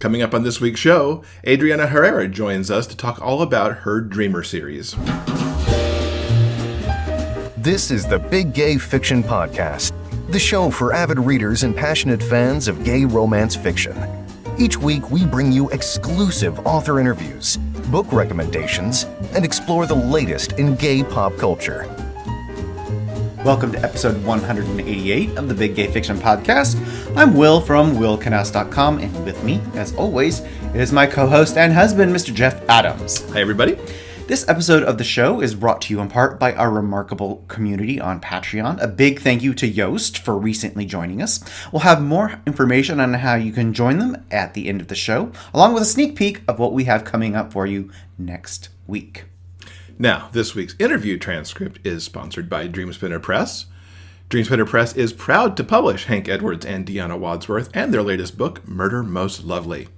Coming up on this week's show, Adriana Herrera joins us to talk all about her Dreamer series. This is the Big Gay Fiction Podcast, the show for avid readers and passionate fans of gay romance fiction. Each week, we bring you exclusive author interviews, book recommendations, and explore the latest in gay pop culture. Welcome to episode 188 of the Big Gay Fiction Podcast. I'm Will from willcanass.com, and with me, as always, is my co-host and husband, Mr. Jeff Adams. Hi, everybody. This episode of the show is brought to you in part by our remarkable community on Patreon. A big thank you to Yoast for recently joining us. We'll have more information on how you can join them at the end of the show, along with a sneak peek of what we have coming up for you next week. Now, this week's interview transcript is sponsored by Dreamspinner Press. Dreamspinner Press is proud to publish Hank Edwards and Deanna Wadsworth and their latest book, Murder Most Lovely.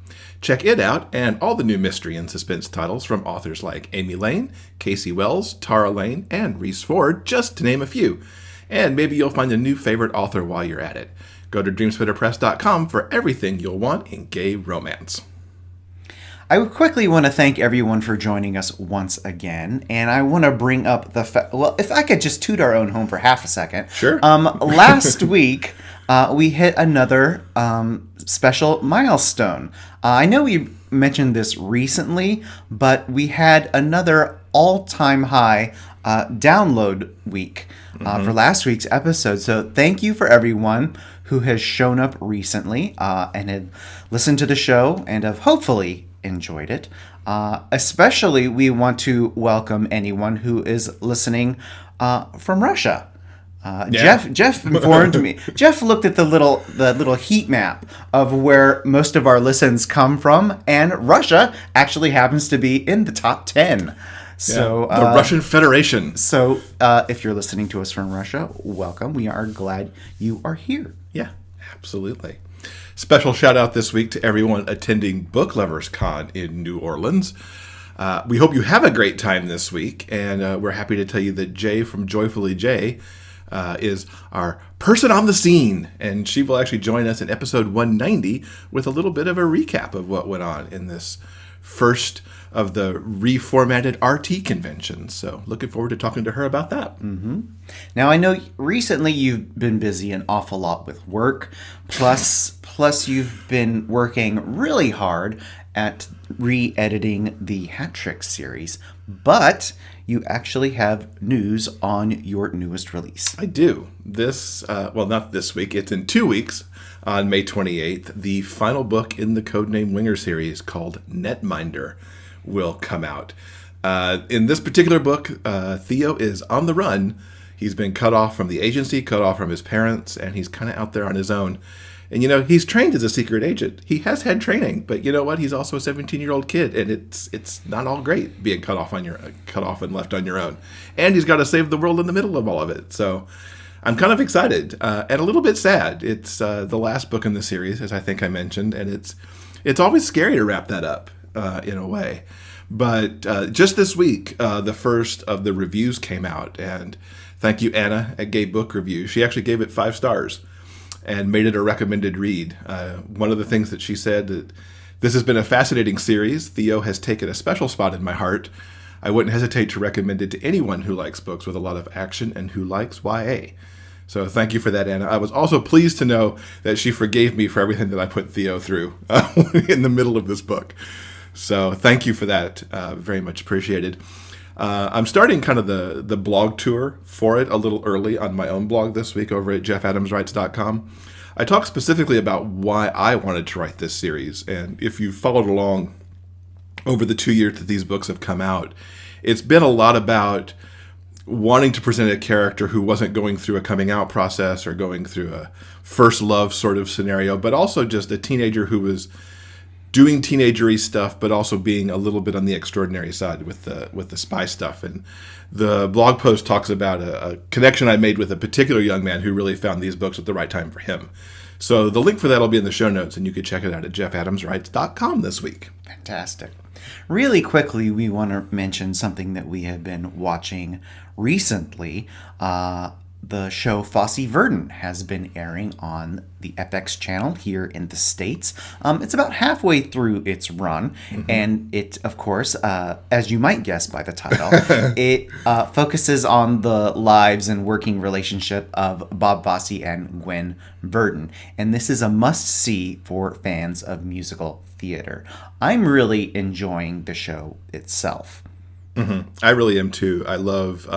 Check it out and all the new mystery and suspense titles from authors like Amy Lane, Casey Wells, Tara Lane, and Reese Ford, just to name a few. And maybe you'll find a new favorite author while you're at it. Go to dreamspinnerpress.com for everything you'll want in gay romance. I would quickly want to thank everyone for joining us once again, and I want to bring up the well, if I could just toot our own home for half a second. Sure. Last week, we hit another special milestone. I know we mentioned this recently, but we had another all-time high download week for last week's episode. So thank you for everyone who has shown up recently and have listened to the show and have hopefully enjoyed it. Especially, we want to welcome anyone who is listening from Russia. Jeff informed me. Jeff looked at the little heat map of where most of our listens come from, and Russia actually happens to be in the top 10. So the Russian Federation. So if you're listening to us from Russia, welcome. We are glad you are here. Yeah, absolutely. Special shout out this week to everyone attending Book Lovers Con in New Orleans. We hope you have a great time this week, and we're happy to tell you that Jay from Joyfully Jay is our person on the scene, and she will actually join us in episode 190 with a little bit of a recap of what went on in this first of the reformatted RT convention. So looking forward to talking to her about that. Mm-hmm. Now, I know recently you've been busy an awful lot with work, plus you've been working really hard at re-editing the Hat Trick series, but you actually have news on your newest release. I do. This, well, not this week, it's in 2 weeks on May 28th. The final book in the Codename Winger series called Netminder will come out. In this particular book, Theo is on the run. He's been cut off from the agency, cut off from his parents, and he's kind of out there on his own. And, you know, he's trained as a secret agent. He has had training, but you know what? He's also a 17-year-old kid, and it's not all great being cut off and left on your own. And he's got to save the world in the middle of all of it. So I'm kind of excited and a little bit sad. It's the last book in the series, as I think I mentioned, and it's always scary to wrap that up in a way. But just this week, the first of the reviews came out, and thank you, Anna, at Gay Book Review. She actually gave it 5 stars and made it a recommended read. One of the things that she said, that this has been a fascinating series. Theo has taken a special spot in my heart. I wouldn't hesitate to recommend it to anyone who likes books with a lot of action and who likes YA. So thank you for that, Anna. I was also pleased to know that she forgave me for everything that I put Theo through in the middle of this book. So thank you for that. Very much appreciated. I'm starting kind of the blog tour for it a little early on my own blog this week over at jeffadamswrites.com. I talk specifically about why I wanted to write this series. And if you've followed along over the 2 years that these books have come out, it's been a lot about wanting to present a character who wasn't going through a coming out process or going through a first love sort of scenario, but also just a teenager who was doing teenagery stuff, but also being a little bit on the extraordinary side with the spy stuff. And the blog post talks about a connection I made with a particular young man who really found these books at the right time for him. So the link for that will be in the show notes, and you can check it out at jeffadamswrites.com this week. Fantastic. Really quickly, we want to mention something that we have been watching recently. the show Fosse Verdon has been airing on the FX channel here in the States. It's about halfway through its run, and it, of course, as you might guess by the title, it focuses on the lives and working relationship of Bob Fosse and Gwen Verdon. And this is a must-see for fans of musical theater. I'm really enjoying the show itself. I really am too. I love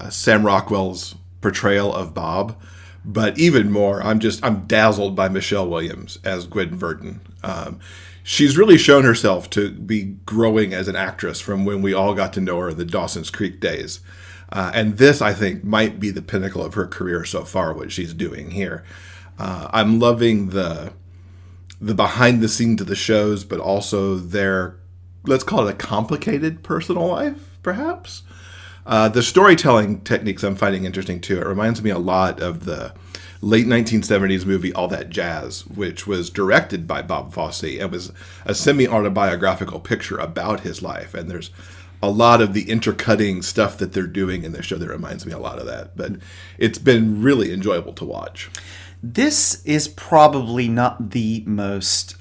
Sam Rockwell's portrayal of Bob, but even more, I'm dazzled by Michelle Williams as Gwen Verdon. She's really shown herself to be growing as an actress from when we all got to know her in the Dawson's Creek days. And this, I think, might be the pinnacle of her career so far, what she's doing here. I'm loving the behind the scenes of the shows, but also their, let's call it a complicated personal life, perhaps. The storytelling techniques I'm finding interesting too. It reminds me a lot of the late 1970s movie All That Jazz, which was directed by Bob Fosse and was a semi-autobiographical picture about his life. And there's a lot of the intercutting stuff that they're doing in the show that reminds me a lot of that. But it's been really enjoyable to watch. This is probably not the most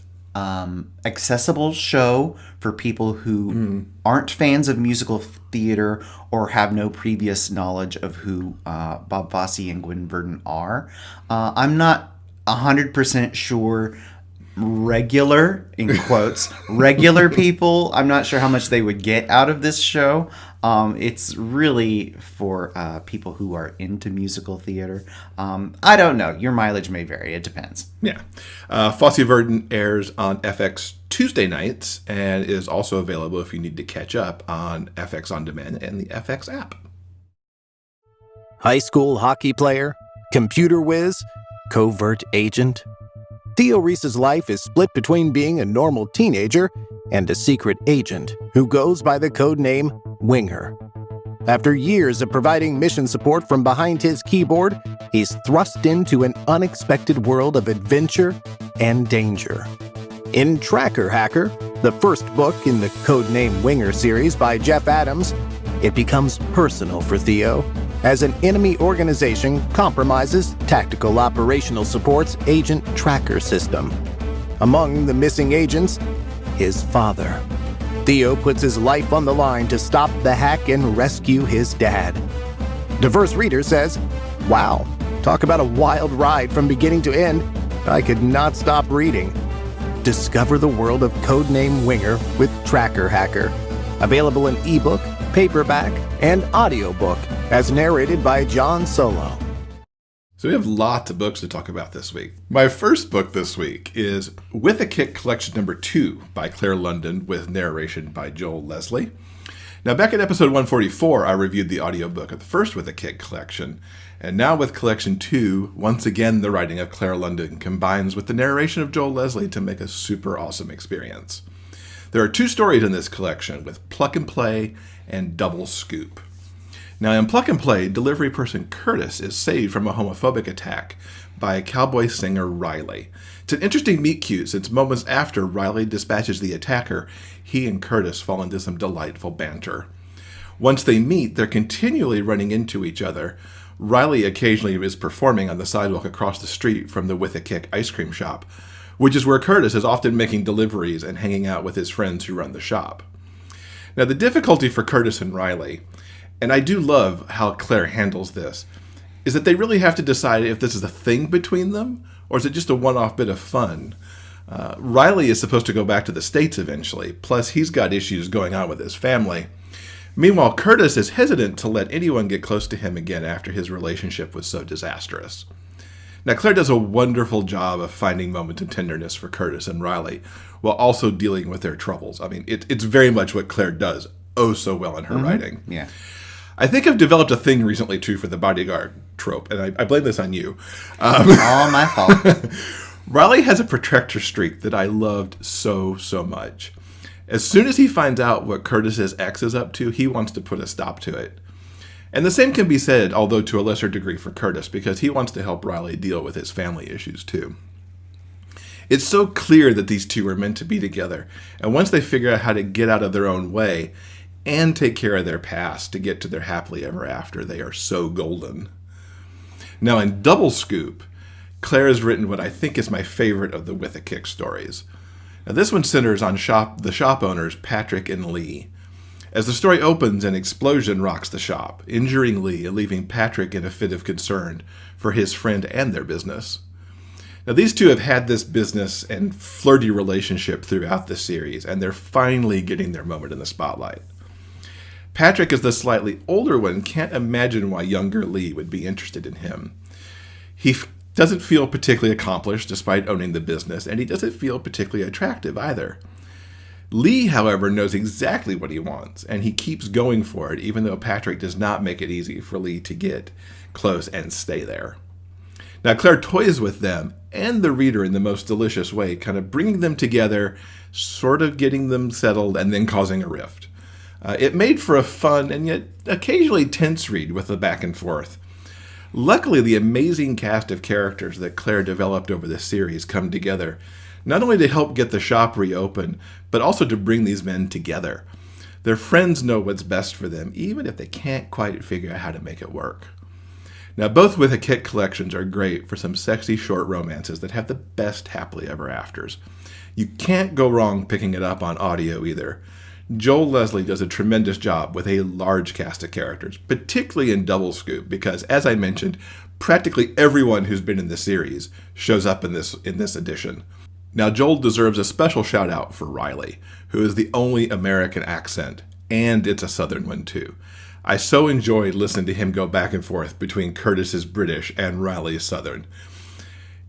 accessible show for people who aren't fans of musical theater or have no previous knowledge of who Bob Fosse and Gwen Verdon are. I'm not 100% sure regular, in quotes, regular people, I'm not sure how much they would get out of this show. It's really for people who are into musical theater. I don't know. Your mileage may vary. It depends. Yeah. Fosse Verdon airs on FX Tuesday nights and is also available if you need to catch up on FX On Demand and the FX app. High school hockey player, computer whiz, covert agent. Theo Reese's life is split between being a normal teenager and a secret agent who goes by the code name Winger. After years of providing mission support from behind his keyboard, he's thrust into an unexpected world of adventure and danger. In Tracker Hacker, the first book in the Codename Winger series by Jeff Adams, it becomes personal for Theo as an enemy organization compromises Tactical Operational Support's agent tracker system. Among the missing agents, his father. Theo puts his life on the line to stop the hack and rescue his dad. Diverse Reader says, "Wow, talk about a wild ride from beginning to end. I could not stop reading." Discover the world of Codename Winger with Tracker Hacker. Available in ebook, paperback, and audiobook, as narrated by John Solo. So we have lots of books to talk about this week. My first book this week is With a Kick Collection Number 2 by Clare London with narration by Joel Leslie. Now, back in episode 144, I reviewed the audiobook of the first With a Kick collection. And now with Collection 2, once again, the writing of Clare London combines with the narration of Joel Leslie to make a super awesome experience. There are 2 stories in this collection with Pluck and Play and Double Scoop. Now, in Pluck and Play, delivery person Curtis is saved from a homophobic attack by cowboy singer Riley. It's an interesting meet-cute since moments after Riley dispatches the attacker, he and Curtis fall into some delightful banter. Once they meet, they're continually running into each other. Riley occasionally is performing on the sidewalk across the street from the With a Kick ice cream shop, which is where Curtis is often making deliveries and hanging out with his friends who run the shop. Now, the difficulty for Curtis and Riley, and I do love how Claire handles this, is that they really have to decide if this is a thing between them, or is it just a one-off bit of fun. Riley is supposed to go back to the States eventually, plus he's got issues going on with his family. Meanwhile, Curtis is hesitant to let anyone get close to him again after his relationship was so disastrous. Now, Claire does a wonderful job of finding moments of tenderness for Curtis and Riley, while also dealing with their troubles. I mean, it's very much what Claire does oh so well in her writing. Yeah. I think I've developed a thing recently, too, for the bodyguard trope, and I blame this on you. All my fault. Riley has a protector streak that I loved so much. As soon as he finds out what Curtis's ex is up to, he wants to put a stop to it. And the same can be said, although to a lesser degree, for Curtis, because he wants to help Riley deal with his family issues, too. It's so clear that these two are meant to be together, and once they figure out how to get out of their own way, and take care of their past to get to their happily ever after. They are so golden. Now in Double Scoop, Clare has written what I think is my favorite of the With a Kick stories. Now this one centers on the shop owners, Patrick and Lee. As the story opens, an explosion rocks the shop, injuring Lee and leaving Patrick in a fit of concern for his friend and their business. Now these two have had this business and flirty relationship throughout the series, and they're finally getting their moment in the spotlight. Patrick, as the slightly older one, can't imagine why younger Lee would be interested in him. He doesn't feel particularly accomplished despite owning the business, and he doesn't feel particularly attractive either. Lee, however, knows exactly what he wants, and he keeps going for it, even though Patrick does not make it easy for Lee to get close and stay there. Now, Clare toys with them and the reader in the most delicious way, kind of bringing them together, sort of getting them settled, and then causing a rift. It made for a fun and yet occasionally tense read with the back and forth. Luckily, the amazing cast of characters that Clare developed over this series come together, not only to help get the shop reopened, but also to bring these men together. Their friends know what's best for them, even if they can't quite figure out how to make it work. Now, both With a Kick collections are great for some sexy short romances that have the best happily ever afters. You can't go wrong picking it up on audio either. Joel Leslie does a tremendous job with a large cast of characters, particularly in Double Scoop, because, as I mentioned, practically everyone who's been in the series shows up in this edition. Now, Joel deserves a special shout out for Riley, who is the only American accent, and it's a Southern one too. I so enjoyed listening to him go back and forth between Curtis's British and Riley's Southern.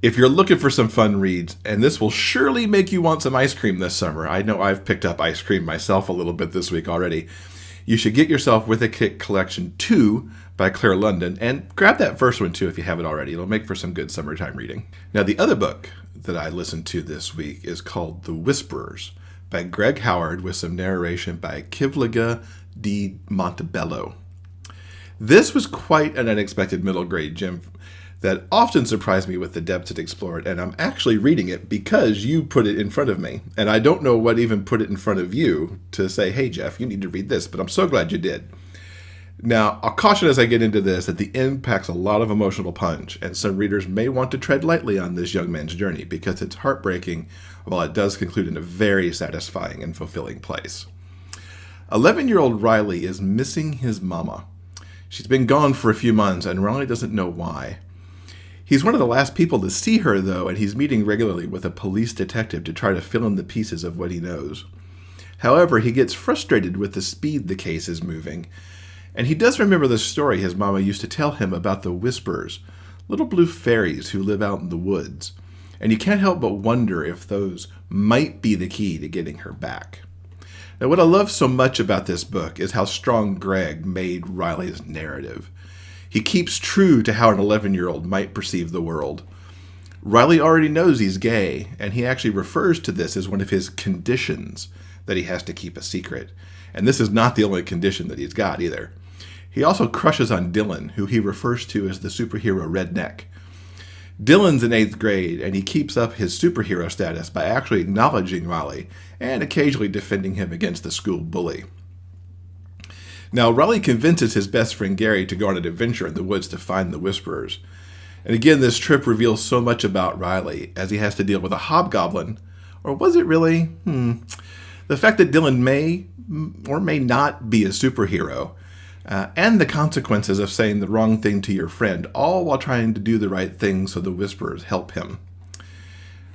If you're looking for some fun reads, and this will surely make you want some ice cream this summer, I know I've picked up ice cream myself a little bit this week already, you should get yourself With a Kick Collection 2 by Clare London, and grab that first one too if you haven't already. It'll make for some good summertime reading. Now, the other book that I listened to this week is called The Whisperers by Greg Howard, with some narration by Kivlighan de Montebello. This was quite an unexpected middle grade gem that often surprised me with the depths it explored, and I'm actually reading it because you put it in front of me. And I don't know what even put it in front of you to say, hey Jeff, you need to read this, but I'm so glad you did. Now, I'll caution as I get into this that the end packs a lot of emotional punch, and some readers may want to tread lightly on this young man's journey because it's heartbreaking, while it does conclude in a very satisfying and fulfilling place. 11-year-old Riley is missing his mama. She's been gone for a few months, and Riley doesn't know why. He's one of the last people to see her, though, and he's meeting regularly with a police detective to try to fill in the pieces of what he knows. However, he gets frustrated with the speed the case is moving, and he does remember the story his mama used to tell him about the Whisperers, little blue fairies who live out in the woods, and you can't help but wonder if those might be the key to getting her back. Now, what I love so much about this book is how strong Greg made Riley's narrative. He keeps true to how an 11-year-old might perceive the world. Riley already knows he's gay, and he actually refers to this as one of his conditions that he has to keep a secret. And this is not the only condition that he's got either. He also crushes on Dylan, who he refers to as the superhero redneck. Dylan's in 8th grade, and he keeps up his superhero status by actually acknowledging Riley and occasionally defending him against the school bully. Now, Riley convinces his best friend Gary to go on an adventure in the woods to find the Whisperers. And again, this trip reveals so much about Riley, as he has to deal with a hobgoblin. Or was it really? The fact that Dylan may or may not be a superhero, and the consequences of saying the wrong thing to your friend, all while trying to do the right thing so the Whisperers help him.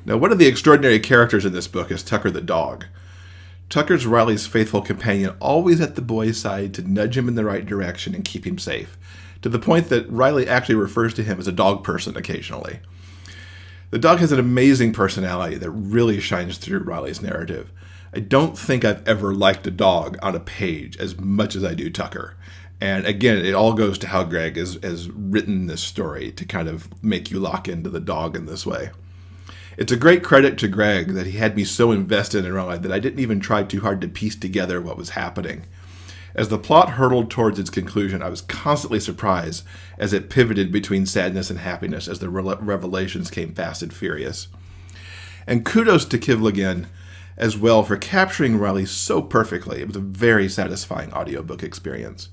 Now, one of the extraordinary characters in this book is Tucker the dog. Tucker's Riley's faithful companion, always at the boy's side to nudge him in the right direction and keep him safe, to the point that Riley actually refers to him as a dog person occasionally. The dog has an amazing personality that really shines through Riley's narrative. I don't think I've ever liked a dog on a page as much as I do Tucker. And again, it all goes to how Greg has written this story to kind of make you lock into the dog in this way. It's a great credit to Greg that he had me so invested in Riley that I didn't even try too hard to piece together what was happening. As the plot hurtled towards its conclusion, I was constantly surprised as it pivoted between sadness and happiness as the revelations came fast and furious. And kudos to Kivlighan as well for capturing Riley so perfectly. It was a very satisfying audiobook experience.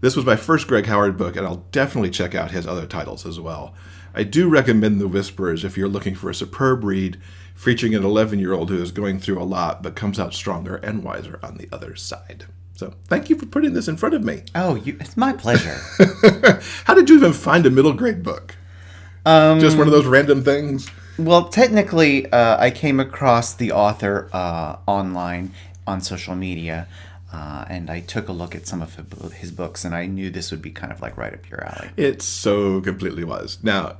This was my first Greg Howard book, and I'll definitely check out his other titles as well. I do recommend The Whisperers if you're looking for a superb read featuring an 11-year-old who is going through a lot but comes out stronger and wiser on the other side. So thank you for putting this in front of me. Oh, it's my pleasure. How did you even find a middle grade book? Just one of those random things? Well, technically, I came across the author online on social media, and I took a look at some of his books, and I knew this would be kind of like right up your alley. It so completely was. Now,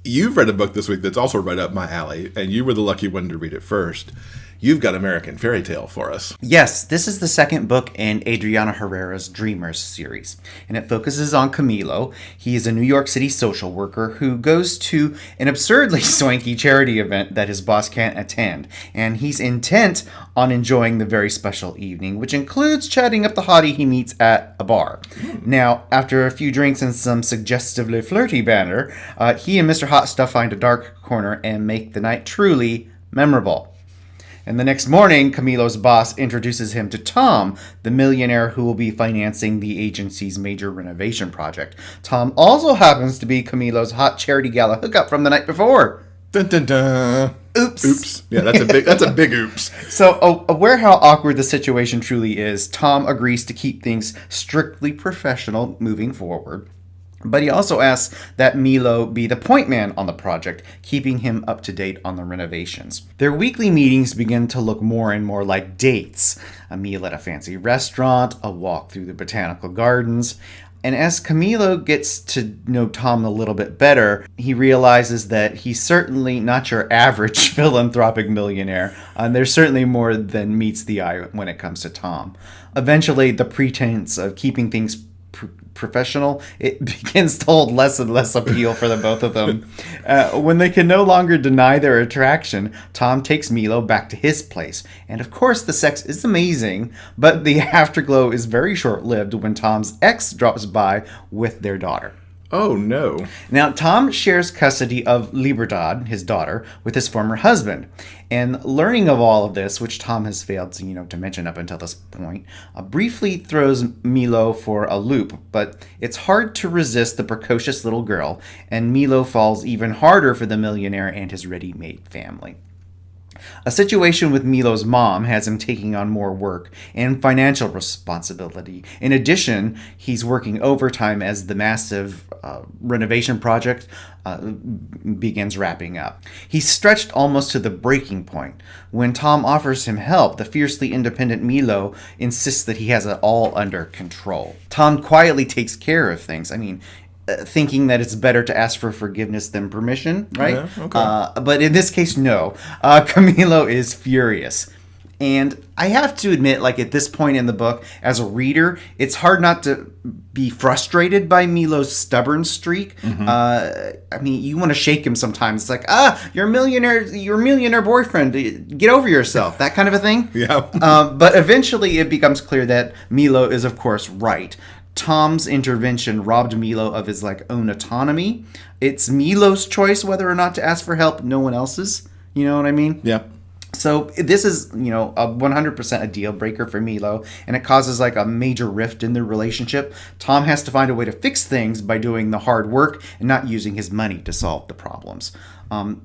you've read a book this week that's also right up my alley, and you were the lucky one to read it first. You've got American Fairytale for us. Yes, this is the second book in Adriana Herrera's Dreamers series, and it focuses on Camilo. He is a New York City social worker who goes to an absurdly swanky charity event that his boss can't attend, and he's intent on enjoying the very special evening, which includes chatting up the hottie he meets at a bar. Now, after a few drinks and some suggestively flirty banter, he and Mr. Hot Stuff find a dark corner and make the night truly memorable. And the next morning, Camilo's boss introduces him to Tom, the millionaire who will be financing the agency's major renovation project. Tom also happens to be Camilo's hot charity gala hookup from the night before. Dun, dun, dun. Oops. Oops. Yeah, that's a big oops. So, aware how awkward the situation truly is, Tom agrees to keep things strictly professional moving forward. But he also asks that Milo be the point man on the project, keeping him up to date on the renovations. Their weekly meetings begin to look more and more like dates. A meal at a fancy restaurant, a walk through the botanical gardens. And as Camilo gets to know Tom a little bit better, he realizes that he's certainly not your average philanthropic millionaire. And there's certainly more than meets the eye when it comes to Tom. Eventually, the pretense of keeping things professional, it begins to hold less and less appeal for the both of them. When they can no longer deny their attraction, Tom takes Milo back to his place. And of course, the sex is amazing, but the afterglow is very short-lived when Tom's ex drops by with their daughter. Oh, no. Now, Tom shares custody of Libertad, his daughter, with his former husband. And learning of all of this, which Tom has failed to mention up until this point, briefly throws Milo for a loop. But it's hard to resist the precocious little girl, and Milo falls even harder for the millionaire and his ready-made family. A situation with Milo's mom has him taking on more work and financial responsibility. In addition, he's working overtime as the massive renovation project begins wrapping up. He's stretched almost to the breaking point. When Tom offers him help, the fiercely independent Milo insists that he has it all under control. Tom quietly takes care of things. Thinking that it's better to ask for forgiveness than permission, right? Yeah, okay. But in this case, no. Camilo is furious. And I have to admit, at this point in the book, as a reader, it's hard not to be frustrated by Milo's stubborn streak. Mm-hmm. You want to shake him sometimes. It's like, you're a millionaire boyfriend. Get over yourself. That kind of a thing. Yeah. But eventually it becomes clear that Milo is, of course, right. Tom's intervention robbed Milo of his own autonomy. It's Milo's choice whether or not to ask for help, no one else's. You know what I mean? Yeah. So this is, a 100% a deal breaker for Milo, and it causes a major rift in their relationship. Tom has to find a way to fix things by doing the hard work and not using his money to solve the problems.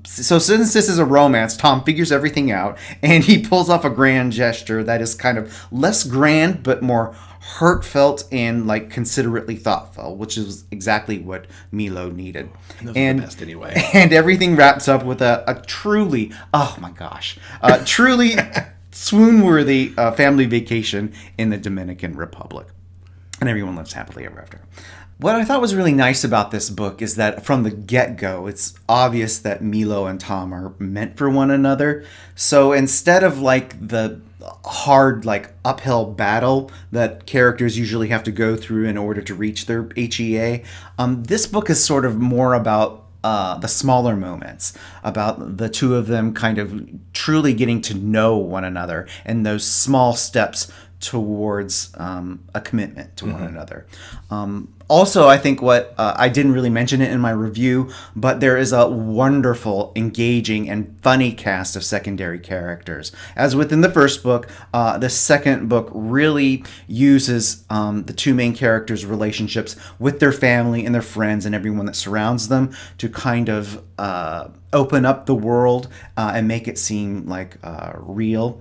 So since this is a romance, Tom figures everything out, and he pulls off a grand gesture that is kind of less grand, but more heartfelt and considerately thoughtful, which is exactly what Milo needed. And the best anyway. And everything wraps up with a truly, oh my gosh, truly swoon-worthy family vacation in the Dominican Republic. And everyone lives happily ever after. What I thought was really nice about this book is that from the get-go, it's obvious that Milo and Tom are meant for one another. So instead of the hard uphill battle that characters usually have to go through in order to reach their HEA, this book is sort of more about the smaller moments, about the two of them kind of truly getting to know one another and those small steps towards a commitment to one another. Also, I think what I didn't really mention it in my review, but there is a wonderful, engaging, and funny cast of secondary characters. As within the first book, the second book really uses the two main characters' relationships with their family and their friends and everyone that surrounds them to kind of open up the world and make it seem like real.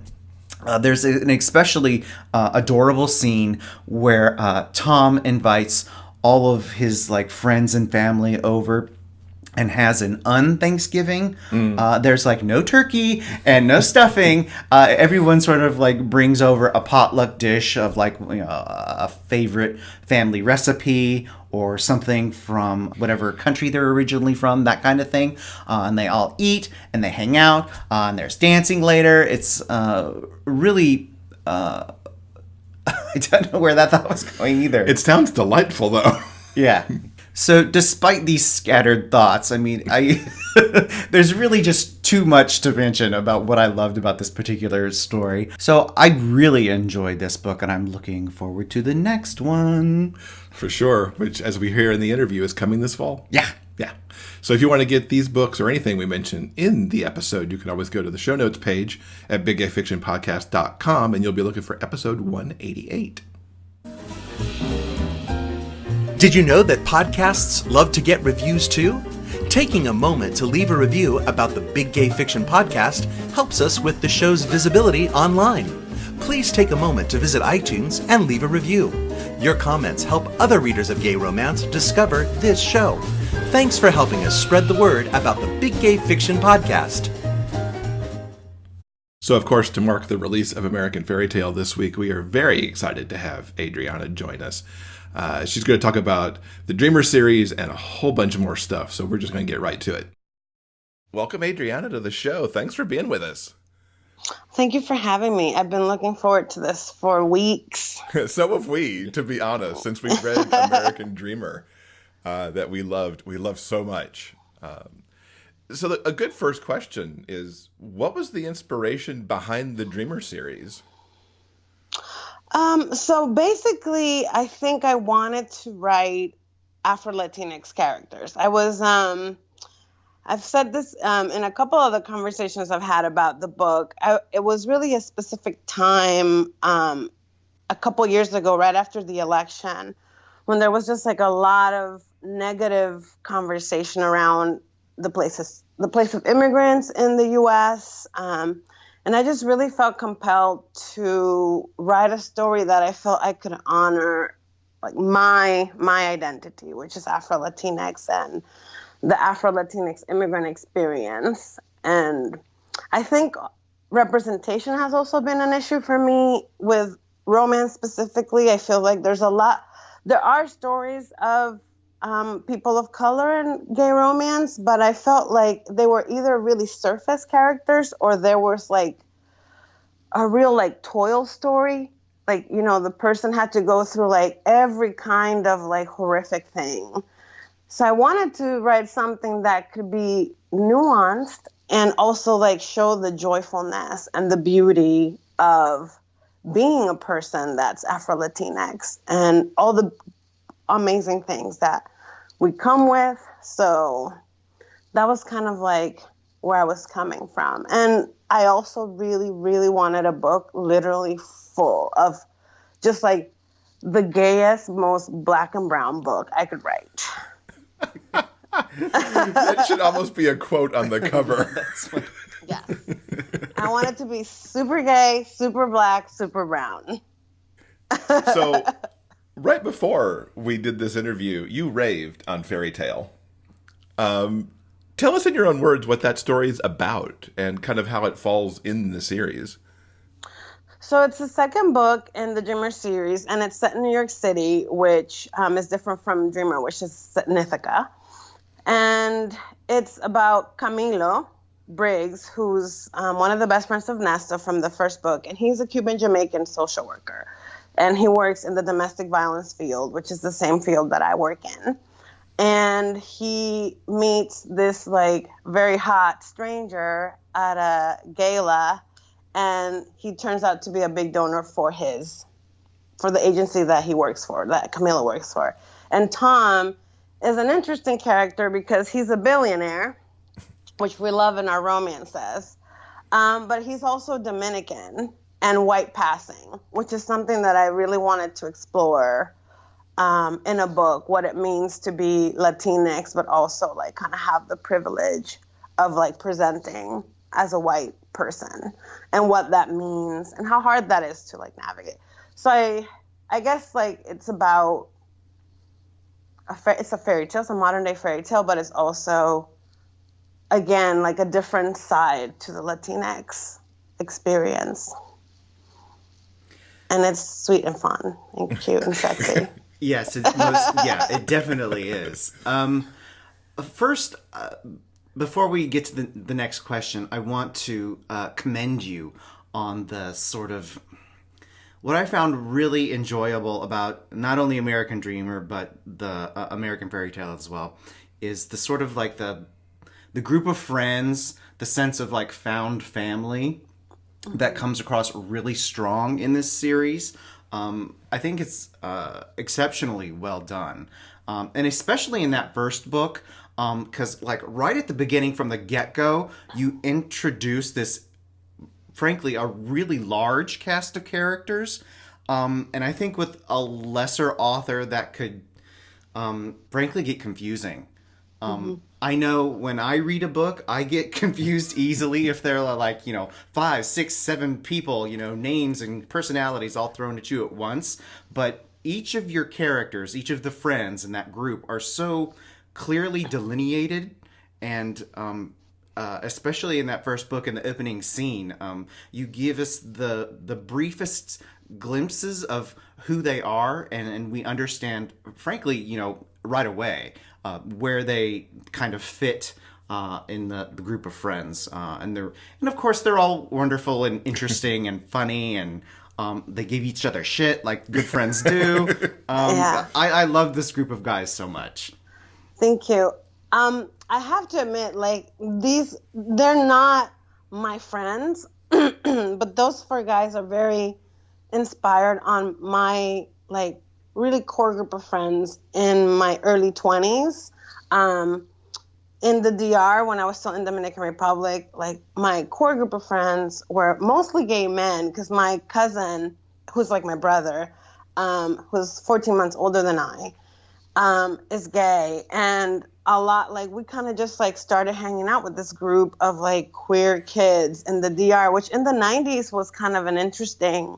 There's an especially adorable scene where Tom invites all of his like friends and family over and has an un-Thanksgiving. There's like no turkey and no stuffing. Everyone sort of like brings over a potluck dish of like, you know, a favorite family recipe or something from whatever country they're originally from, that kind of thing. And they all eat and they hang out and there's dancing later. It's really... I don't know where that thought was going either. It sounds delightful, though. Yeah. So despite these scattered thoughts, I mean, there's really just too much to mention about what I loved about this particular story. So I really enjoyed this book, and I'm looking forward to the next one. For sure, which, as we hear in the interview, is coming this fall. Yeah. Yeah. So if you want to get these books or anything we mentioned in the episode, you can always go to the show notes page at biggayfictionpodcast.com, and you'll be looking for episode 188. Did you know that podcasts love to get reviews too? Taking a moment to leave a review about the Big Gay Fiction Podcast helps us with the show's visibility online. Please take a moment to visit iTunes and leave a review. Your comments help other readers of gay romance discover this show. Thanks for helping us spread the word about the Big Gay Fiction Podcast. So, of course, to mark the release of American Fairytale this week, we are very excited to have Adriana join us. She's going to talk about the Dreamer series and a whole bunch more stuff, so we're just going to get right to it. Welcome, Adriana, to the show. Thanks for being with us. Thank you for having me. I've been looking forward to this for weeks. So have we, to be honest, since we've read American Dreamer that we loved so much. So a good first question is, what was the inspiration behind the Dreamer series? So basically, I think I wanted to write Afro-Latinx characters. I was, I've said this in a couple other conversations I've had about the book. It was really a specific time a couple years ago, right after the election, when there was just like a lot of negative conversation around the place of immigrants in the U.S., and I just really felt compelled to write a story that I felt I could honor, like my identity, which is Afro-Latinx and the Afro-Latinx immigrant experience. And I think representation has also been an issue for me with romance specifically. I feel like there are stories of people of color in gay romance, but I felt like they were either really surface characters or there was like a real like toil story. Like, you know, the person had to go through like every kind of like horrific thing. So I wanted to write something that could be nuanced and also like show the joyfulness and the beauty of being a person that's Afro-Latinx and all the amazing things that we come with. So that was kind of like where I was coming from. And I also really, really wanted a book literally full of just like the gayest, most black and brown book I could write. That should almost be a quote on the cover. Yes. I want it to be super gay, super black, super brown. So right before we did this interview, you raved on Fairytale. Tell us in your own words what that story's about and kind of how it falls in the series. So it's the second book in the Dreamer series, and it's set in New York City, which is different from Dreamer, which is set in Ithaca. And it's about Camilo Briggs, who's one of the best friends of Nesta from the first book, and he's a Cuban-Jamaican social worker. And he works in the domestic violence field, which is the same field that I work in. And he meets this like very hot stranger at a gala, and he turns out to be a big donor for his for the agency that he works for, that Camila works for. And Tom is an interesting character because he's a billionaire, which we love in our romances. But he's also Dominican and white passing, which is something that I really wanted to explore in a book, what it means to be Latinx, but also like kind of have the privilege of like presenting as a white person and what that means and how hard that is to like navigate. So I guess like it's about it's a fairy tale, it's a modern day fairy tale, but it's also, again, like a different side to the Latinx experience. And it's sweet and fun and cute and sexy. Yes, it definitely is. First, before we get to the next question, I want to commend you on the sort of what I found really enjoyable about not only American Dreamer but the American Fairytale as well is the sort of like the group of friends, the sense of like found family that comes across really strong in this series. I think it's exceptionally well done. And especially in that first book, because like right at the beginning from the get-go, you introduce this, frankly, a really large cast of characters. And I think with a lesser author that could, frankly, get confusing. I know when I read a book, I get confused easily if there are like, 5, 6, 7 people, names and personalities all thrown at you at once. But each of your characters, each of the friends in that group are so clearly delineated. And especially in that first book, in the opening scene, you give us the briefest glimpses of who they are. And we understand, frankly, right away, where they kind of fit in the group of friends, and of course they're all wonderful and interesting and funny, and they give each other shit like good friends do. Yeah. I love this group of guys so much. Thank you. I have to admit, like they're not my friends, but those 4 guys are very inspired on my like really core group of friends in my early 20s. In the DR, when I was still in Dominican Republic, like my core group of friends were mostly gay men because my cousin, who's like my brother, who's 14 months older than I, is gay. And a lot, like we kind of just like started hanging out with this group of like queer kids in the DR, which in the 90s was kind of an interesting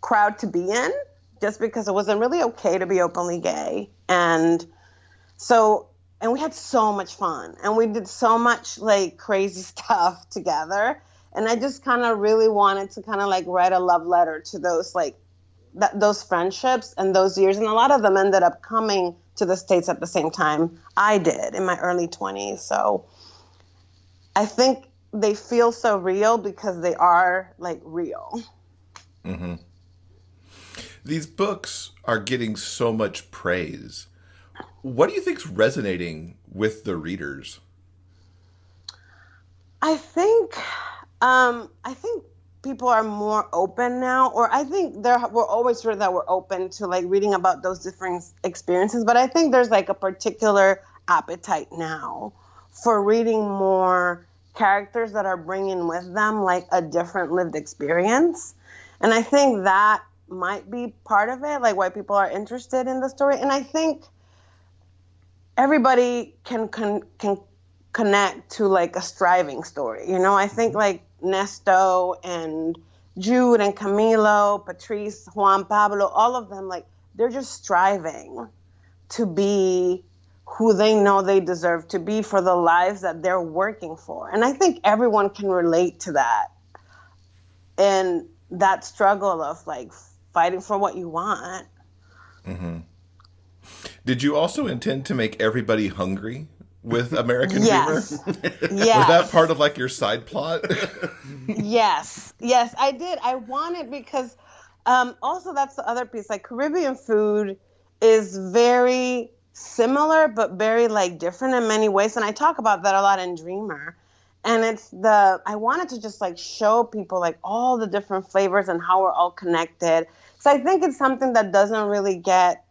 crowd to be in, just because it wasn't really okay to be openly gay. And we had so much fun and we did so much like crazy stuff together. And I just kind of really wanted to kind of like write a love letter to those like those friendships and those years. And a lot of them ended up coming to the States at the same time I did in my early 20s. So I think they feel so real because they are like real. Mm-hmm. These books are getting so much praise. What do you think's resonating with the readers? I think people are more open now, or I think we're always sure that we're open to like reading about those different experiences, but I think there's like a particular appetite now for reading more characters that are bringing with them like a different lived experience. And I think that might be part of it, like why people are interested in the story. And I think everybody can connect to like a striving story. I think like Nesto and Jude and Camilo, Patrice, Juan Pablo, all of them, like they're just striving to be who they know they deserve to be for the lives that they're working for. And I think everyone can relate to that. And that struggle of like fighting for what you want. Mm-hmm. Did you also intend to make everybody hungry with American Yes. Dreamer? Yes. Was that part of like your side plot? Yes, I did. I wanted because also that's the other piece. Like Caribbean food is very similar, but very like different in many ways. And I talk about that a lot in Dreamer. And I wanted to just like show people like all the different flavors and how we're all connected. So I think it's something that doesn't really get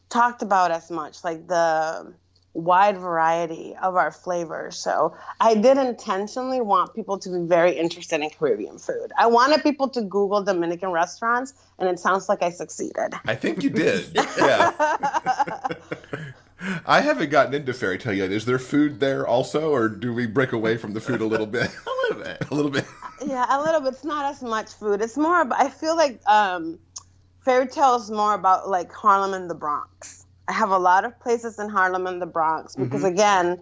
talked about as much, like the wide variety of our flavors. So I did intentionally want people to be very interested in Caribbean food. I wanted people to Google Dominican restaurants, and it sounds like I succeeded. I think you did. Yeah. I haven't gotten into Fairytale yet. Is there food there also, or do we break away from the food a little bit? A little bit. A little bit. Yeah, a little bit. It's not as much food. It's more about, I feel like Fairytale is more about like Harlem and the Bronx. I have a lot of places in Harlem and the Bronx because, again,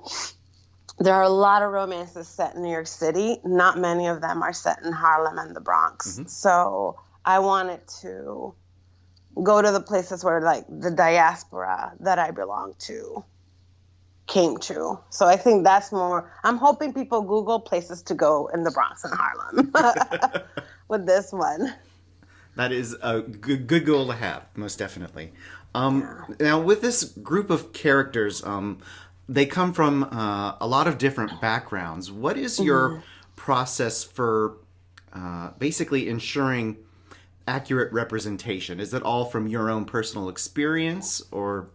there are a lot of romances set in New York City. Not many of them are set in Harlem and the Bronx. So I wanted to go to the places where, like, the diaspora that I belong to came to. So I think that's more, I'm hoping people Google places to go in the Bronx and Harlem with this one. That is a good goal to have, most definitely. Now, with this group of characters, they come from a lot of different backgrounds. What is your process for basically ensuring accurate representation? Is it all from your own personal experience or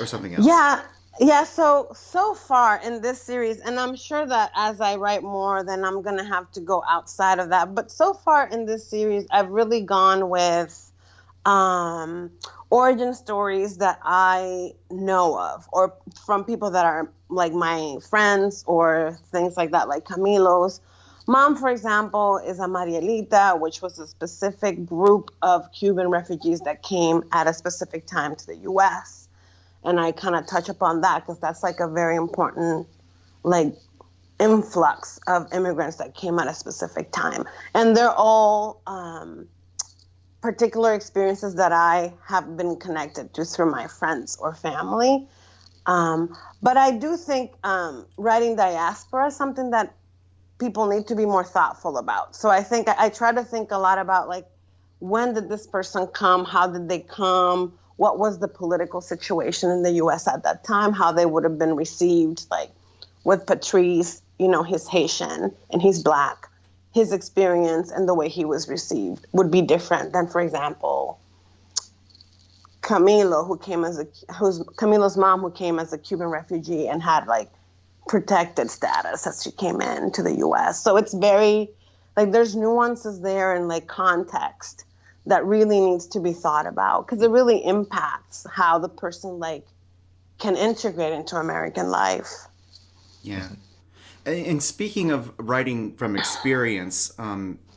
something else? Yeah. So far in this series, and I'm sure that as I write more, then I'm going to have to go outside of that. But so far in this series, I've really gone with origin stories that I know of, or from people that are like my friends or things like that, like Camilo's mom, for example, is a Marielita, which was a specific group of Cuban refugees that came at a specific time to the U.S. And I kind of touch upon that because that's like a very important like influx of immigrants that came at a specific time. And they're all particular experiences that I have been connected to through my friends or family. But I do think writing diaspora is something that people need to be more thoughtful about. So I think I try to think a lot about, like, when did this person come? How did they come? What was the political situation in the U.S. at that time? How they would have been received, like with Patrice, you know, he's Haitian and he's Black. His experience and the way he was received would be different than, for example, Camilo's mom, who came as a Cuban refugee and had like protected status as she came into the U.S. So it's very, like, there's nuances there and like context that really needs to be thought about because it really impacts how the person like can integrate into American life. Yeah. And speaking of writing from experience,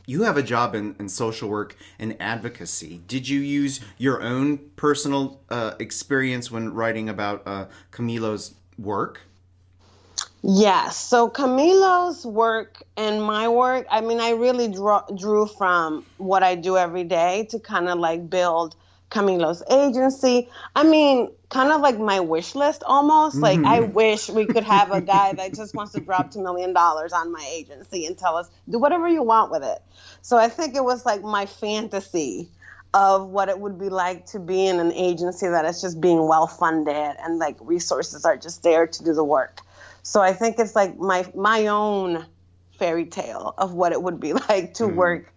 you have a job in social work and advocacy. Did you use your own personal experience when writing about Camilo's work? Yes. So Camilo's work and my work, I mean, I really drew from what I do every day to kind of like build Camilo's agency. I mean, kind of like my wish list almost. Like, I wish we could have a guy that just wants to drop $2 million on my agency and tell us, do whatever you want with it. So I think it was like my fantasy of what it would be like to be in an agency that is just being well funded and like resources are just there to do the work. So I think it's like my own fairy tale of what it would be like to work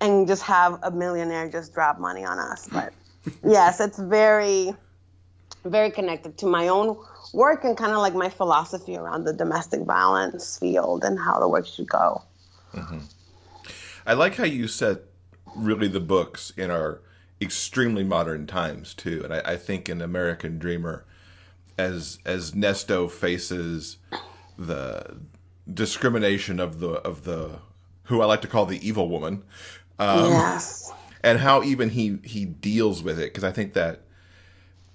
and just have a millionaire just drop money on us. But yes, it's very, very connected to my own work and kind of like my philosophy around the domestic violence field and how the work should go. I like how you set really the books in our extremely modern times too. And I think in American Dreamer, as Nesto faces the discrimination of the who I like to call the evil woman, Yes. and how even he deals with it, because I think that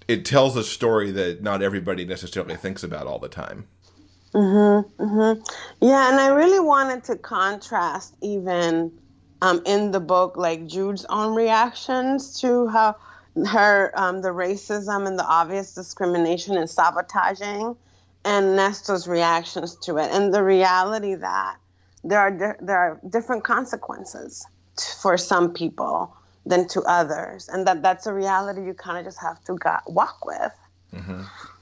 it tells a story that not everybody necessarily thinks about all the time. Yeah, and I really wanted to contrast even in the book, like Jude's own reactions to how her the racism and the obvious discrimination and sabotaging, and Nesto's reactions to it, and the reality that there are different consequences for some people than to others, and that's a reality you kind of just have to walk with.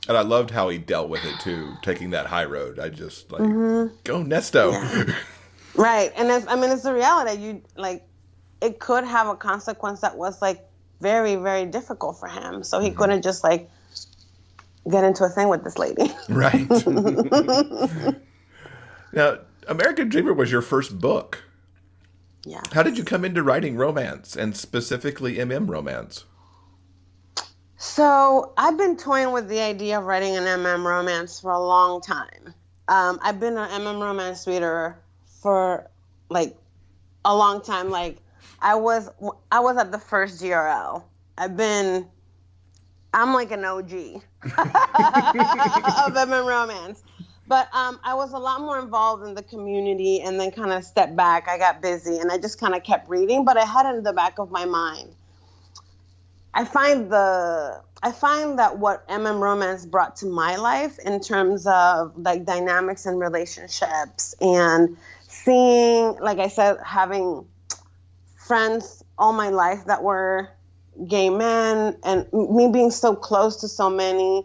And I loved how he dealt with it too, taking that high road. I just like, go Nesto. Yeah. Right. And it's the reality. You like, it could have a consequence that was like very, very difficult for him. So he couldn't just like get into a thing with this lady. Right. Now, American Dreamer was your first book. Yeah. How did you come into writing romance, and specifically romance? So I've been toying with the idea of writing an romance for a long time. I've been an romance reader for like a long time. Like I was at the first GRL. I'm like an OG of romance. But I was a lot more involved in the community, and then kind of stepped back. I got busy, and I just kind of kept reading. But I had it in the back of my mind. I find that what romance brought to my life in terms of like dynamics and relationships, and seeing, like I said, having friends all my life that were gay men, and me being so close to so many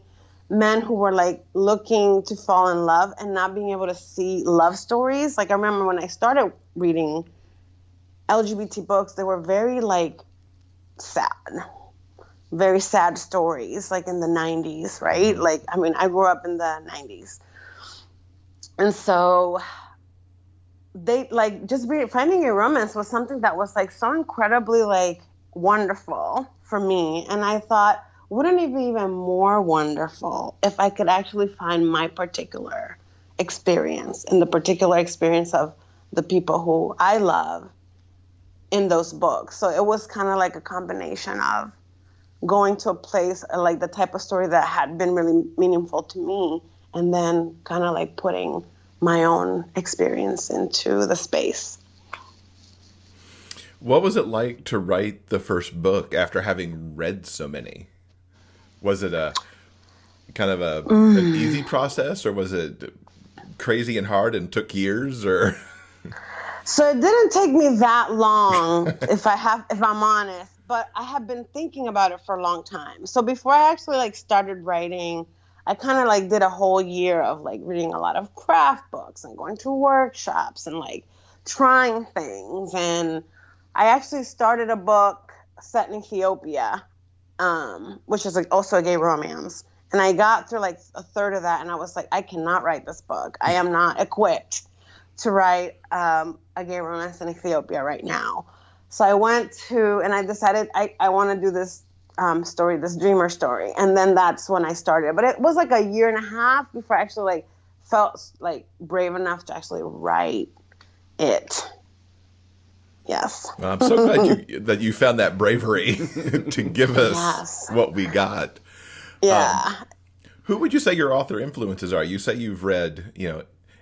men who were like looking to fall in love and not being able to see love stories. Like I remember when I started reading LGBT books, they were very like sad, very sad stories, like in the 90s, right? Like, I mean, I grew up in the 90s. And so they like just finding a romance was something that was like so incredibly like wonderful for me. And I thought, wouldn't it be even more wonderful if I could actually find my particular experience and the particular experience of the people who I love in those books? So it was kind of like a combination of going to a place, like the type of story that had been really meaningful to me, and then kind of like putting my own experience into the space. What was it like to write the first book after having read so many? Was it a kind of an easy process, or was it crazy and hard and took years? Or so it didn't take me that long, if I'm honest. But I have been thinking about it for a long time. So before I actually like started writing, I kind of like did a whole year of like reading a lot of craft books and going to workshops and like trying things. And I actually started a book set in Ethiopia, which is like also a gay romance. And I got through like a third of that, and I was like, I cannot write this book. I am not equipped to write a gay romance in Ethiopia right now. So I went to, and I decided I want to do this story, this dreamer story. And then that's when I started. But it was like a year and a half before I actually like felt like brave enough to actually write it. Yes. Well, I'm so glad that you found that bravery to give us what we got. Yeah. Who would you say your author influences are? You say you've read,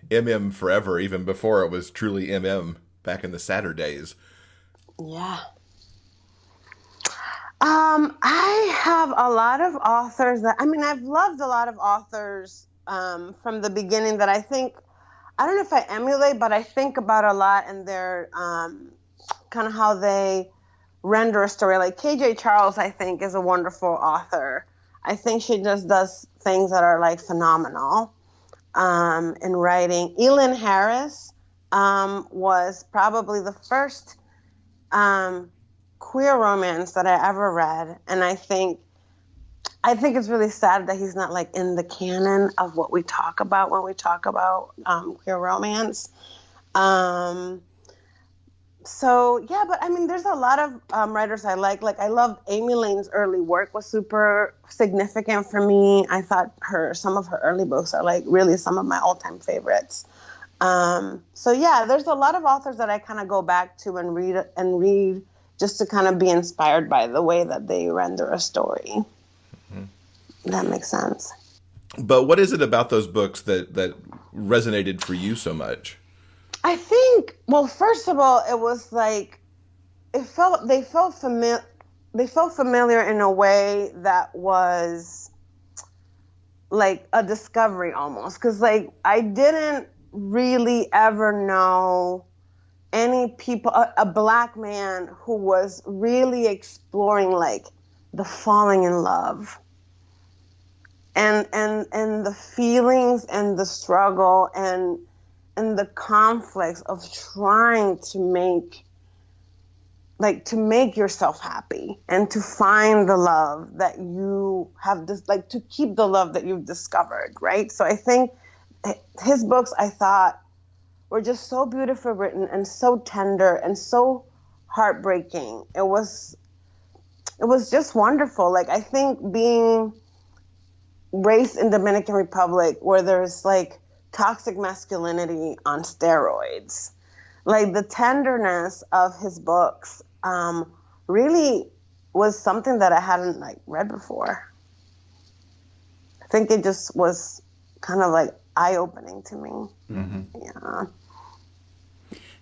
MM forever, even before it was truly MM back in the Saturdays. Yeah. I have a lot of authors I've loved a lot of authors from the beginning that I think, I don't know if I emulate, but I think about a lot, and their kind of how they render a story. Like KJ Charles, I think, is a wonderful author. I think she just does things that are like phenomenal in writing. Elin Harris was probably the first queer romance that I ever read, and I think it's really sad that he's not like in the canon of what we talk about when we talk about queer romance. So yeah, but I mean, there's a lot of writers I like. Like I loved Amy Lane's early work was super significant for me. I thought some of her early books are like really some of my all-time favorites. So yeah, there's a lot of authors that I kind of go back to and read just to kind of be inspired by the way that they render a story. Mm-hmm. That makes sense. But what is it about those books that resonated for you so much? I think, well, first of all, it was like they felt familiar in a way that was like a discovery almost, because like I didn't really ever know any people, a black man who was really exploring like the falling in love and the feelings and the struggle and the conflicts of trying to make yourself happy and to find the love that you have, to keep the love that you've discovered, right? So I think his books, I thought, were just so beautifully written and so tender and so heartbreaking. It was just wonderful. Like, I think being raised in Dominican Republic, where there's like toxic masculinity on steroids, like the tenderness of his books really was something that I hadn't like read before. I think it just was kind of like eye-opening to me. Mm-hmm. Yeah.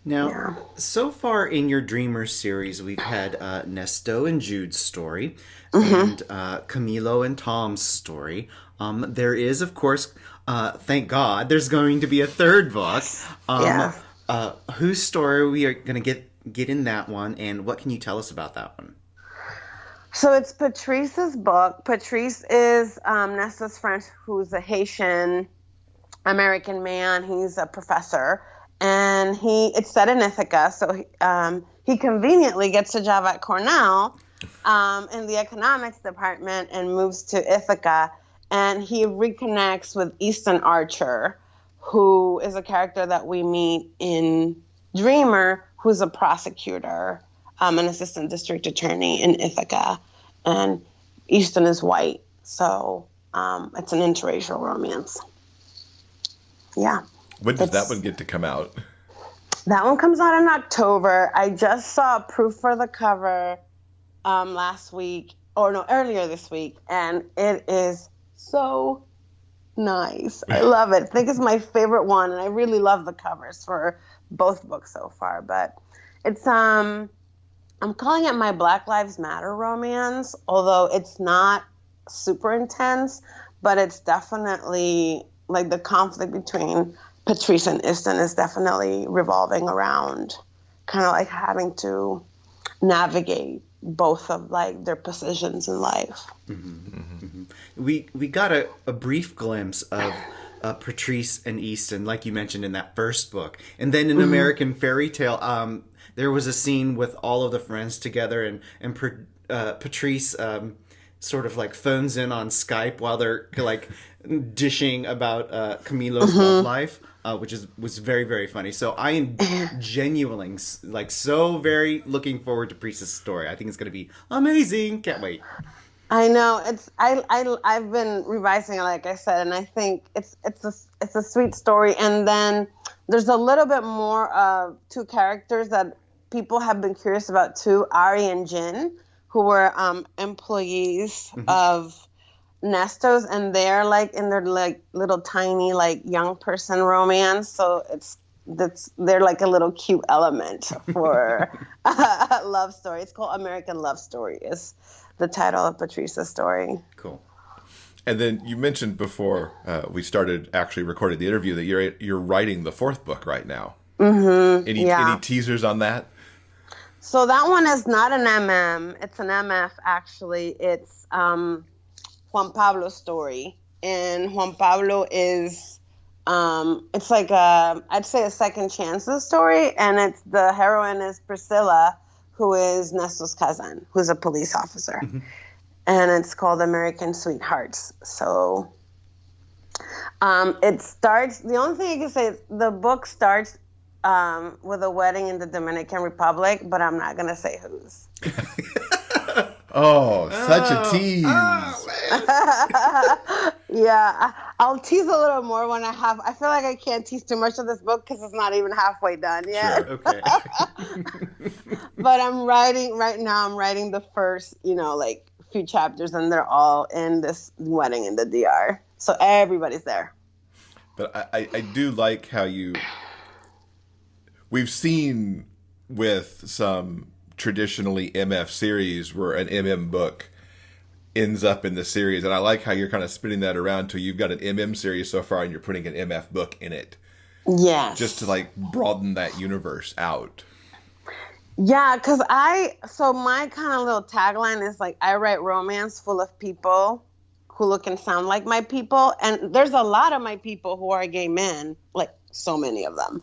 Now, so far in your Dreamers series, we've had Nesto and Jude's story, and Camilo and Tom's story. There is, of course, thank God, there's going to be a third book. Whose story we are going to get in that one, and what can you tell us about that one? So it's Patrice's book. Patrice is Nesto's friend, who's a Haitian American man. He's a professor, and it's set in Ithaca. So he conveniently gets a job at Cornell in the economics department and moves to Ithaca. And he reconnects with Easton Archer, who is a character that we meet in Dreamer, who's a prosecutor, an assistant district attorney in Ithaca. And Easton is white. So it's an interracial romance. Yeah. When does that one get to come out? That one comes out in October. I just saw proof for the cover earlier this week, and it is so nice. I love it. I think it's my favorite one, and I really love the covers for both books so far. But it's I'm calling it my Black Lives Matter romance, although it's not super intense, but it's definitely like the conflict between Patrice and Easton is definitely revolving around kind of like having to navigate both of like their positions in life. Mm-hmm. Mm-hmm. We got a brief glimpse of Patrice and Easton, like you mentioned in that first book, and then in American Fairytale, there was a scene with all of the friends together, and Patrice sort of like phones in on Skype while they're like dishing about Camilo's love life. Which was very, very funny. So I am genuinely like so very looking forward to Priest's story. I think it's going to be amazing. Can't wait. I know I've been revising it, like I said, and I think it's a sweet story. And then there's a little bit more of two characters that people have been curious about too, Ari and Jin, who were employees of Nesto's, and they're like in their like little tiny like young person romance, so they're like a little cute element for a love story. It's called American Love Story is the title of Patrice's story. Cool. And then you mentioned before we started actually recording the interview that you're writing the fourth book right now. Any teasers on that? So that one is not an MM, it's an MF actually. It's Juan Pablo's story, and Juan Pablo is it's like I'd say a second chances story, and it's the heroine is Priscilla, who is Nesto's cousin, who's a police officer, and it's called American Sweethearts. So it starts. The only thing I can say is the book starts with a wedding in the Dominican Republic, but I'm not gonna say whose. Oh, such a tease. Yeah, I'll tease a little more when I feel like I can't tease too much of this book because it's not even halfway done yet. Sure, okay. But I'm writing the first, like few chapters, and they're all in this wedding in the DR. So everybody's there. But I do like how we've seen with some traditionally MF series where an MM book ends up in the series, and I like how you're kind of spinning that around to you've got an MM series so far and you're putting an MF book in it. Yes. Just to like broaden that universe out. Yeah, because my kind of little tagline is like, I write romance full of people who look and sound like my people. And there's a lot of my people who are gay men, like so many of them.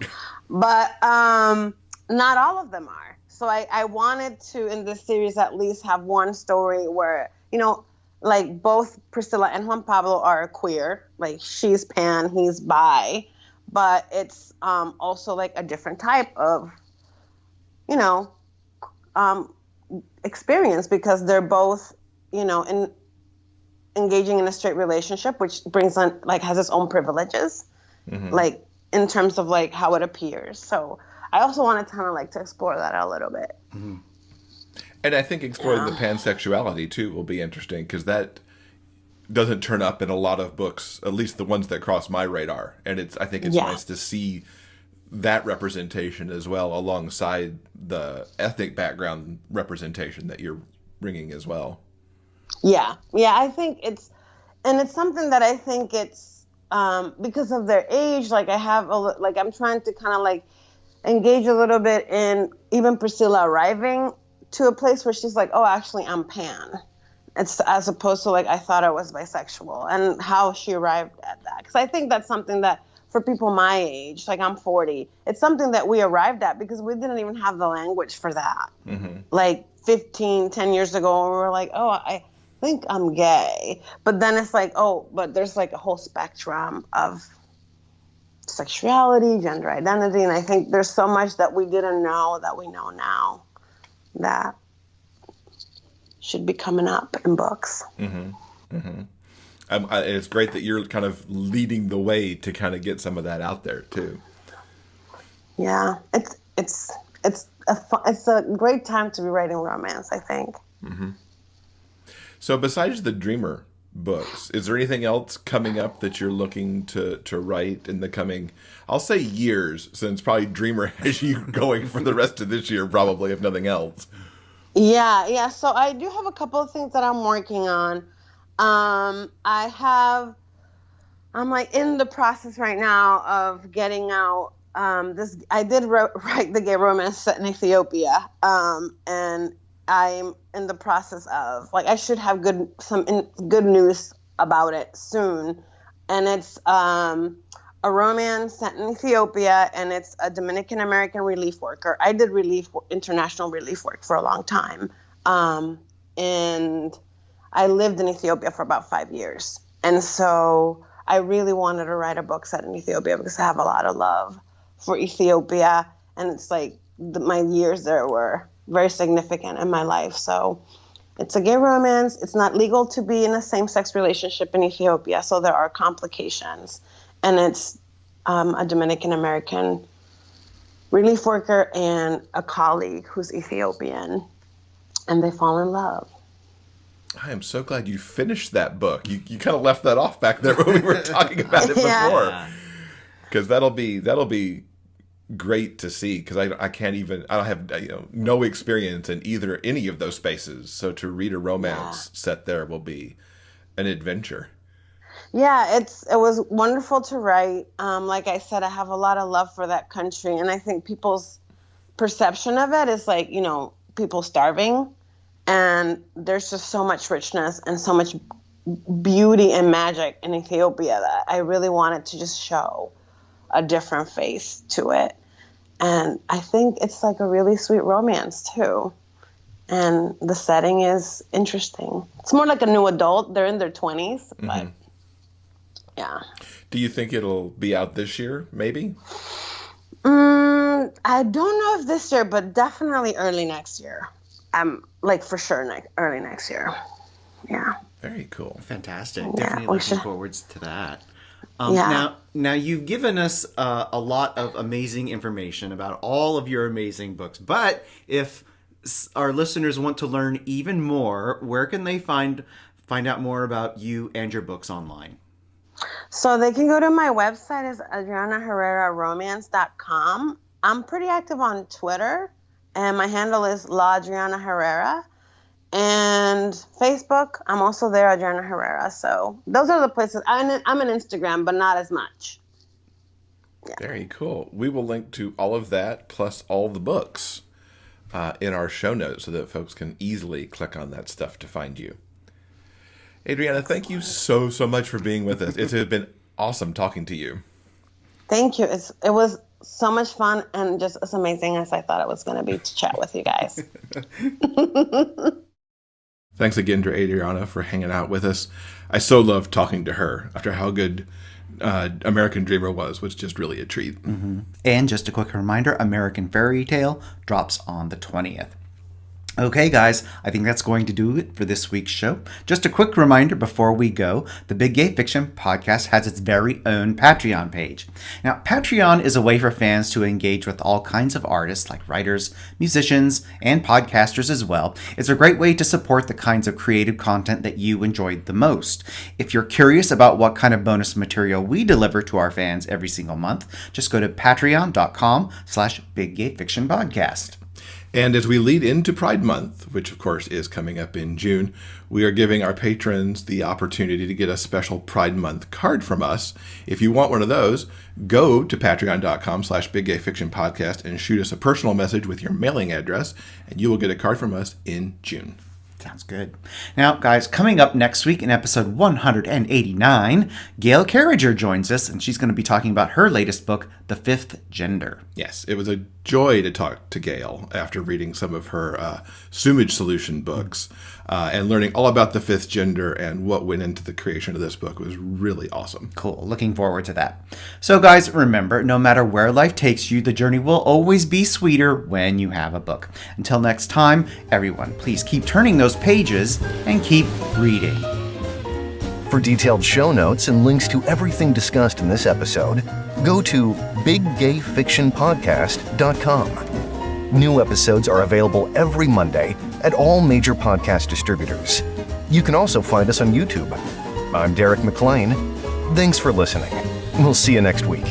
But not all of them are. So I wanted to, in this series, at least have one story where, you know, like both Priscilla and Juan Pablo are queer. Like she's pan, he's bi. But it's also like a different type of, you know, experience, because they're both, you know, engaging in a straight relationship, which brings on, like, has its own privileges, like in terms of like how it appears. So I also wanted to kind of like to explore that a little bit. And I think exploring the pansexuality too will be interesting, because that doesn't turn up in a lot of books, at least the ones that cross my radar. And I think it's nice to see that representation as well, alongside the ethnic background representation that you're bringing as well. Yeah, I think it's something that I think it's because of their age. Like I'm trying to kind of like engage a little bit in even Priscilla arriving to a place where she's like, oh, actually, I'm pan. It's as opposed to like I thought I was bisexual, and how she arrived at that. Because I think that's something that for people my age, like I'm 40, it's something that we arrived at because we didn't even have the language for that. Like 10 years ago, we were like, oh, I think I'm gay. But then it's like, oh, but there's like a whole spectrum of sexuality, gender identity. And I think there's so much that we didn't know that we know now that should be coming up in books. It's great that you're kind of leading the way to kind of get some of that out there too. Yeah, it's a great time to be writing romance, I think. So besides the Dreamer books, is there anything else coming up that you're looking to write in the coming, I'll say years, since probably Dreamer has you going for the rest of this year, probably, if nothing else? Yeah. So I do have a couple of things that I'm working on. I'm like in the process right now of getting out this. I did write the gay romance set in Ethiopia, and I'm in the process of, like, I should have good news about it soon. And it's a romance set in Ethiopia, and it's a Dominican American relief worker. I did international relief work for a long time, and I lived in Ethiopia for about 5 years. And so I really wanted to write a book set in Ethiopia because I have a lot of love for Ethiopia. And it's like my years there were very significant in my life. So it's a gay romance. It's not legal to be in a same-sex relationship in Ethiopia, so there are complications. And it's a Dominican American relief worker and a colleague who's Ethiopian, and they fall in love. I am so glad you finished that book. You kind of left that off back there when we were talking about it before, because that'll be great to see. Because I don't have no experience in any of those spaces. So to read a romance set there will be an adventure. Yeah, it was wonderful to write. Like I said, I have a lot of love for that country, and I think people's perception of it is like, people starving. And there's just so much richness and so much beauty and magic in Ethiopia that I really wanted to just show a different face to it. And I think it's like a really sweet romance too. And the setting is interesting. It's more like a new adult. They're in their 20s, but yeah. Do you think it'll be out this year, maybe? I don't know if this year, but definitely early next year. Like for sure, early next year. Yeah. Very cool. Fantastic. Definitely looking forward to that. Now you've given us a lot of amazing information about all of your amazing books. But if our listeners want to learn even more, where can they find out more about you and your books online? So they can go to my website, is AdrianaHerreraRomance.com. I'm pretty active on Twitter. And my handle is La Adriana Herrera. And Facebook, I'm also there, Adriana Herrera. So those are the places. I'm on Instagram, but not as much. Yeah. Very cool. We will link to all of that, plus all the books, in our show notes so that folks can easily click on that stuff to find you. Adriana, thank you so much for being with us. It's been awesome talking to you. Thank you. It was so much fun and just as amazing as I thought it was going to be to chat with you guys. Thanks again to Adriana for hanging out with us. I so loved talking to her after how good American Dreamer was just really a treat. Mm-hmm. And just a quick reminder, American Fairytale drops on the 20th. Okay, guys, I think that's going to do it for this week's show. Just a quick reminder before we go, the Big Gay Fiction podcast has its very own Patreon page. Now, Patreon is a way for fans to engage with all kinds of artists like writers, musicians, and podcasters as well. It's a great way to support the kinds of creative content that you enjoyed the most. If you're curious about what kind of bonus material we deliver to our fans every single month, just go to patreon.com/biggayfictionpodcast. And as we lead into Pride Month, which of course is coming up in June, we are giving our patrons the opportunity to get a special Pride Month card from us. If you want one of those, go to patreon.com/biggayfictionpodcast and shoot us a personal message with your mailing address, and you will get a card from us in June. Sounds good. Now, guys, coming up next week in episode 189, Gail Carriger joins us, and she's going to be talking about her latest book, The Fifth Gender. Yes, it was a joy to talk to Gail after reading some of her Sumage Solution books and learning all about the fifth gender and what went into the creation of this book was really awesome. Cool. Looking forward to that. So, guys, remember, no matter where life takes you, the journey will always be sweeter when you have a book. Until next time, everyone, please keep turning those pages and keep reading. For detailed show notes and links to everything discussed in this episode, go to biggayfictionpodcast.com. New episodes are available every Monday at all major podcast distributors. You can also find us on YouTube. I'm Derek McLean. Thanks for listening. We'll see you next week.